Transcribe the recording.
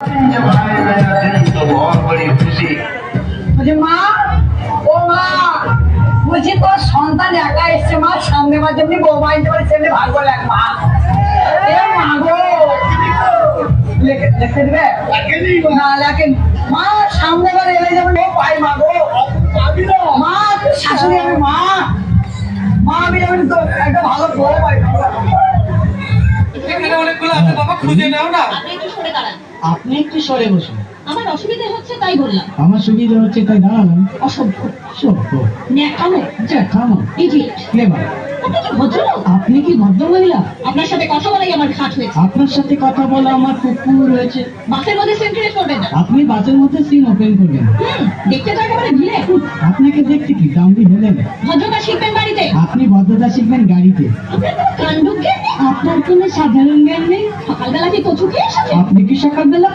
तो बहुत बड़ी खुशी। বলছি মা, ও মা, বলছি তোর সন্তান একা এসছে মা, সামনে মাঝে যেমনি বৌমা আনতে পারে সেমনি ভাগ্য লাগ মা। এ মা গো, লিখে দিবে না লেখেন মা, সামনে বার এলে যেমন ও পাই মা গো, মা তোর শাশুড়ি আমি মা, মা আমি যেমন তো একটা ভালো বউ পাই। এখানে অনেকগুলো আছে বাবা, খুঁজে নাও না। আপনি একটু সরে দাঁড়ান। আপনি একটু সরে বসুন। আমার অসুবিধা হচ্ছে তাই বললাম। আমার সুবিধা হচ্ছে তাই দাঁড়ালাম। অসভ্য, সভ্য, ন্যাকামো, জ্যাঠামো, ইডিয়েট। ক্লেভার। আপনি কি ভদ্রলোক? আপনি কি ভদ্র মহিলা? আপনার সাথে কথা বলাই আমার ঘাট হয়েছে। আপনার সাথে কথা বলা আমার কুকুর হয়েছে। বাসের মধ্যে সেন্ট্রেট করবেন না। আপনি বাসের মধ্যে সিম ওপেন করবেন। দেখতে তো একেবারে ভিড়ে। আপনাকে দেখতে কি দাম্বি হলেন? ভদ্রতা শিখবেন বাড়িতে। আপনি ভদ্রতা শিখবেন গাড়িতে। আপনার কোনো কাণ্ড জ্ঞান নেই। আপনার কোনো সাধারণ জ্ঞান নেই। সকালবেলা কি কচু খেয়ে এসেছেন? আপনি কি সকালবেলা